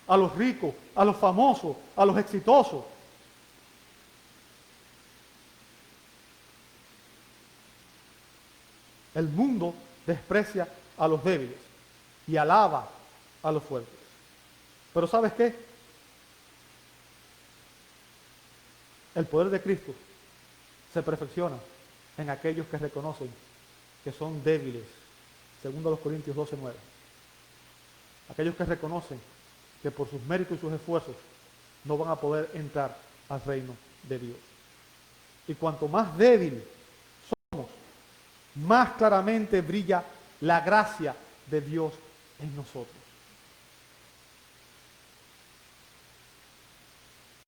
A: a los ricos, a los famosos, a los exitosos. El mundo desprecia a los débiles y alaba a los fuertes. Pero ¿sabes qué? El poder de Cristo se perfecciona en aquellos que reconocen que son débiles, segundo los Corintios 12:9. Aquellos que reconocen que por sus méritos y sus esfuerzos no van a poder entrar al reino de Dios. Y cuanto más débil somos, más claramente brilla la gracia de Dios en nosotros.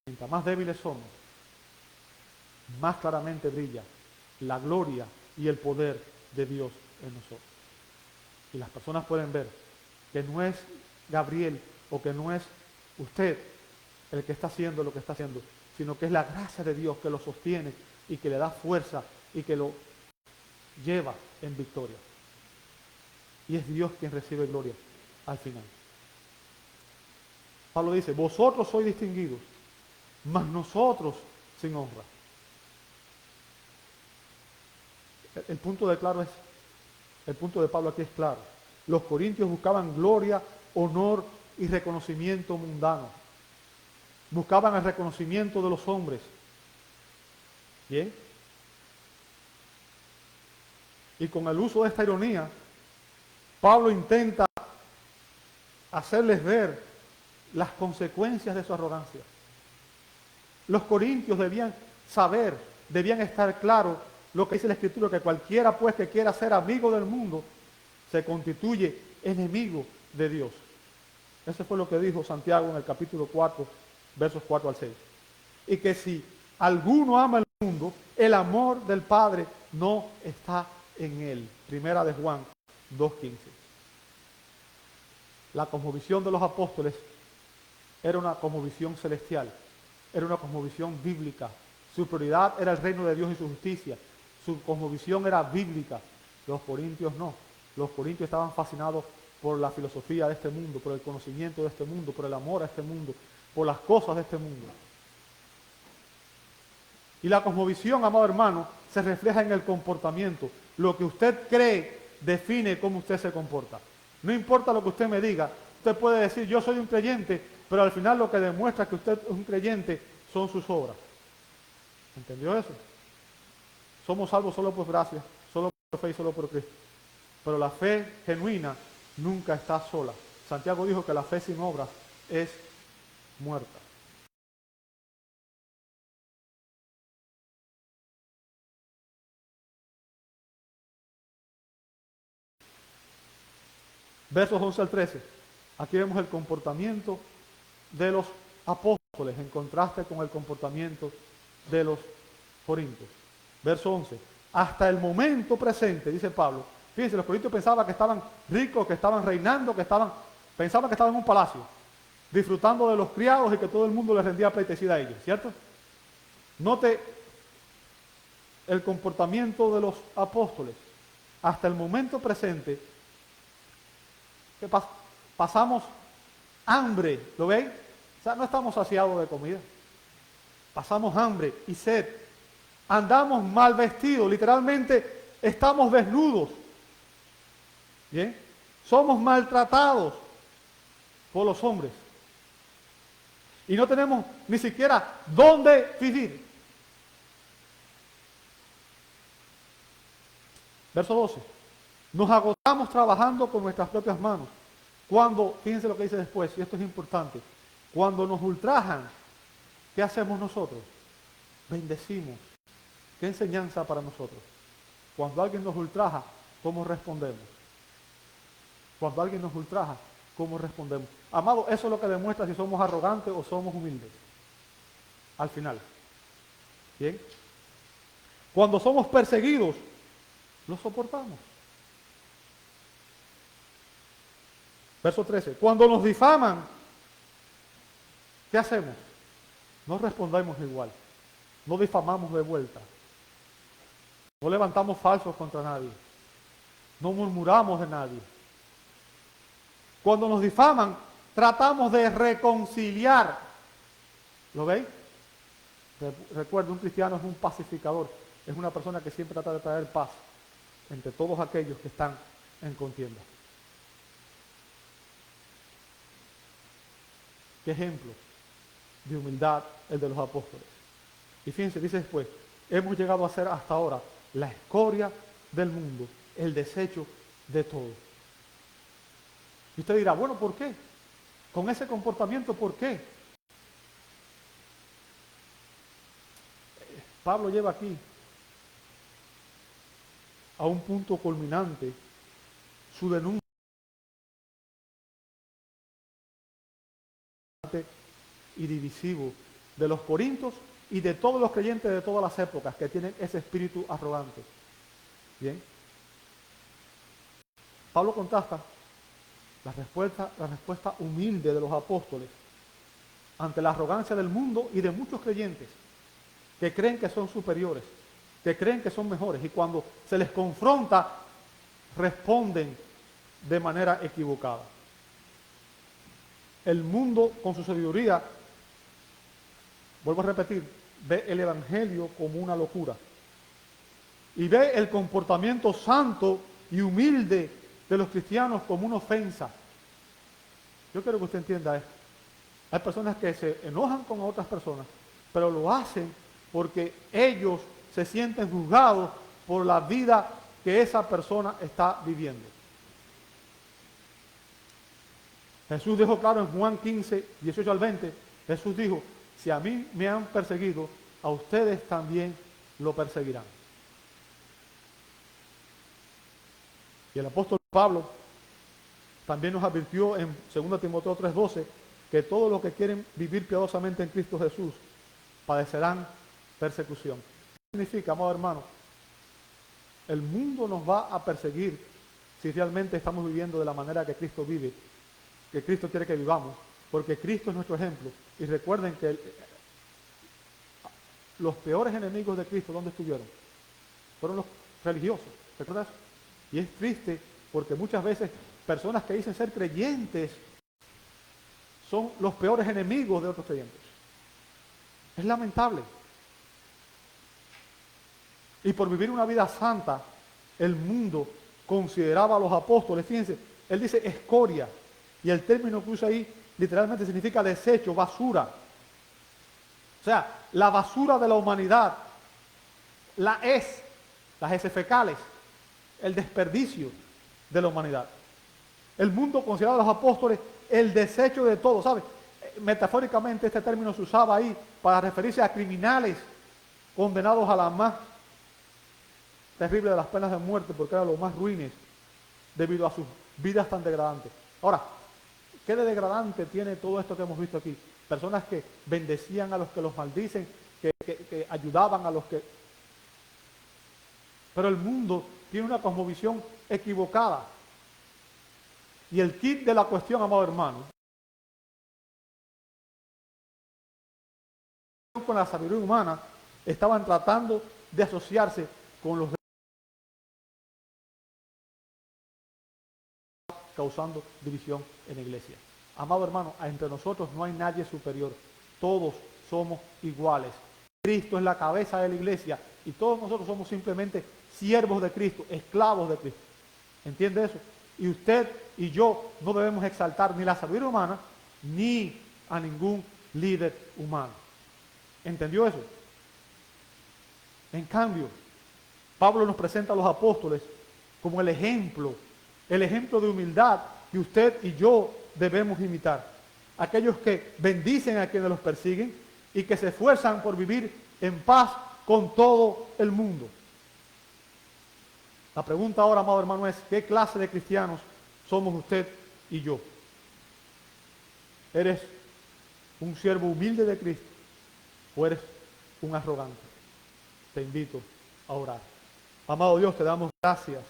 A: Mientras más débiles somos, más claramente brilla la gloria y el poder de Dios en nosotros. Y las personas pueden ver que no es Gabriel o que no es usted el que está haciendo lo que está haciendo, sino que es la gracia de Dios que lo sostiene y que le da fuerza y que lo lleva en victoria. Y es Dios quien recibe gloria al final. Pablo dice, vosotros sois distinguidos, mas nosotros sin honra. El punto de Pablo aquí es claro. Los corintios buscaban gloria, honor y reconocimiento mundano. Buscaban el reconocimiento de los hombres. ¿Bien? Y con el uso de esta ironía, Pablo intenta hacerles ver las consecuencias de su arrogancia. Los corintios debían saber, debían estar claros lo que dice la Escritura, que cualquiera pues que quiera ser amigo del mundo, se constituye enemigo de Dios. Eso fue lo que dijo Santiago en el capítulo 4, versos 4 al 6. Y que si alguno ama el mundo, el amor del Padre no está en él. Primera de Juan 2:15. La cosmovisión de los apóstoles era una cosmovisión celestial, era una cosmovisión bíblica. Su prioridad era el reino de Dios y su justicia. Su cosmovisión era bíblica. Los corintios no. Los corintios estaban fascinados por la filosofía de este mundo, por el conocimiento de este mundo, por el amor a este mundo, por las cosas de este mundo. Y la cosmovisión, amado hermano, se refleja en el comportamiento. Lo que usted cree define cómo usted se comporta. No importa lo que usted me diga, usted puede decir, yo soy un creyente, pero al final lo que demuestra que usted es un creyente son sus obras. ¿Entendió eso? Somos salvos solo por gracia, solo por fe y solo por Cristo. Pero la fe genuina nunca está sola. Santiago dijo que la fe sin obras es muerta. Versos 11 al 13. Aquí vemos el comportamiento de los apóstoles en contraste con el comportamiento de los corintios. Verso 11. Hasta el momento presente, dice Pablo. Fíjense, los corintios pensaban que estaban ricos, que estaban reinando, que estaban Pensaban que estaban en un palacio, disfrutando de los criados y que todo el mundo les rendía pleitesía a ellos, ¿cierto? Note el comportamiento de los apóstoles. Hasta el momento presente, que pasamos hambre, ¿lo veis? O sea, no estamos saciados de comida. Pasamos hambre y sed. Andamos mal vestidos, literalmente estamos desnudos. ¿Bien? Somos maltratados por los hombres. Y no tenemos ni siquiera dónde vivir. Verso 12. Nos agotamos trabajando con nuestras propias manos. Cuando, fíjense lo que dice después, y esto es importante, cuando nos ultrajan, ¿qué hacemos nosotros? Bendecimos. ¿Qué enseñanza para nosotros? Cuando alguien nos ultraja, ¿cómo respondemos? Cuando alguien nos ultraja, ¿cómo respondemos? Amado, eso es lo que demuestra si somos arrogantes o somos humildes. Al final. ¿Bien? Cuando somos perseguidos, lo soportamos. Verso 13. Cuando nos difaman, ¿qué hacemos? No respondemos igual. No difamamos de vuelta. No levantamos falsos contra nadie. No murmuramos de nadie. Cuando nos difaman, tratamos de reconciliar. ¿Lo veis? Recuerda, un cristiano es un pacificador. Es una persona que siempre trata de traer paz entre todos aquellos que están en contienda. ¿Qué ejemplo de humildad el de los apóstoles? Y fíjense, dice después, hemos llegado a ser hasta ahora la escoria del mundo, el desecho de todo. Y usted dirá, bueno, ¿por qué? Con ese comportamiento, ¿por qué? Pablo lleva aquí a un punto culminante su denuncia y divisivo de los corintios y de todos los creyentes de todas las épocas que tienen ese espíritu arrogante. Bien. Pablo contrasta la respuesta humilde de los apóstoles ante la arrogancia del mundo y de muchos creyentes que creen que son superiores, que creen que son mejores, y cuando se les confronta, responden de manera equivocada. El mundo, con su sabiduría, vuelvo a repetir, ve el Evangelio como una locura. Y ve el comportamiento santo y humilde de los cristianos como una ofensa. Yo quiero que usted entienda esto. Hay personas que se enojan con otras personas, pero lo hacen porque ellos se sienten juzgados por la vida que esa persona está viviendo. Jesús dijo claro en Juan 15, 18 al 20, Jesús dijo, si a mí me han perseguido, a ustedes también lo perseguirán. Y el apóstol Pablo también nos advirtió en 2 Timoteo 3:12 que todos los que quieren vivir piadosamente en Cristo Jesús padecerán persecución. ¿Qué significa, amado hermano? El mundo nos va a perseguir si realmente estamos viviendo de la manera que Cristo vive, que Cristo quiere que vivamos, porque Cristo es nuestro ejemplo. Y recuerden que los peores enemigos de Cristo, ¿dónde estuvieron? Fueron los religiosos, ¿recuerdas? Y es triste porque muchas veces personas que dicen ser creyentes son los peores enemigos de otros creyentes. Es lamentable. Y por vivir una vida santa, el mundo consideraba a los apóstoles, fíjense, él dice escoria, y el término que usa ahí literalmente significa desecho, basura. O sea, la basura de la humanidad, las heces fecales, el desperdicio de la humanidad. El mundo consideraba a los apóstoles el desecho de todo, ¿sabe? Metafóricamente este término se usaba ahí para referirse a criminales condenados a la más terrible de las penas de muerte, porque eran los más ruines debido a sus vidas tan degradantes. Ahora, ¿qué de degradante tiene todo esto que hemos visto aquí? Personas que bendecían a los que los maldicen, que ayudaban a los que... Pero el mundo tiene una cosmovisión equivocada. Y el kit de la cuestión, amado hermano, con la sabiduría humana, estaban tratando de asociarse con los causando división en la iglesia. Amado hermano, entre nosotros no hay nadie superior. Todos somos iguales. Cristo es la cabeza de la iglesia y todos nosotros somos simplemente siervos de Cristo, esclavos de Cristo. ¿Entiende eso? Y usted y yo no debemos exaltar ni la sabiduría humana ni a ningún líder humano. ¿Entendió eso? En cambio, Pablo nos presenta a los apóstoles como el ejemplo de humildad que usted y yo debemos imitar. Aquellos que bendicen a quienes los persiguen y que se esfuerzan por vivir en paz con todo el mundo. La pregunta ahora, amado hermano, es ¿qué clase de cristianos somos usted y yo? ¿Eres un siervo humilde de Cristo o eres un arrogante? Te invito a orar. Amado Dios, te damos gracias.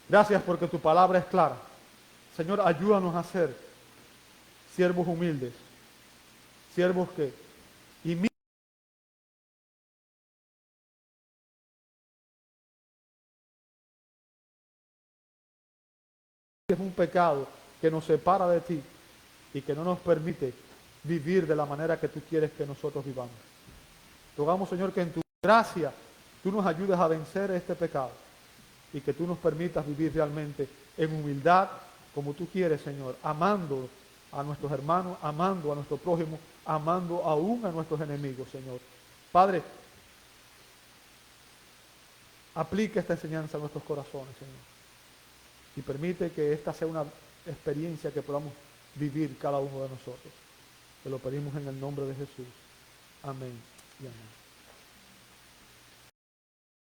A: Gracias porque tu palabra es clara. Señor, ayúdanos a ser siervos humildes, siervos que imitan. Es un pecado que nos separa de ti y que no nos permite vivir de la manera que tú quieres que nosotros vivamos. Rogamos, Señor, que en tu gracia tú nos ayudes a vencer este pecado y que tú nos permitas vivir realmente en humildad como tú quieres, Señor, amando a nuestros hermanos, amando a nuestro prójimo, amando aún a nuestros enemigos, Señor. Padre, aplica esta enseñanza a nuestros corazones, Señor. Y permite que esta sea una experiencia que podamos vivir cada uno de nosotros. Te lo pedimos en el nombre de Jesús. Amén y amén.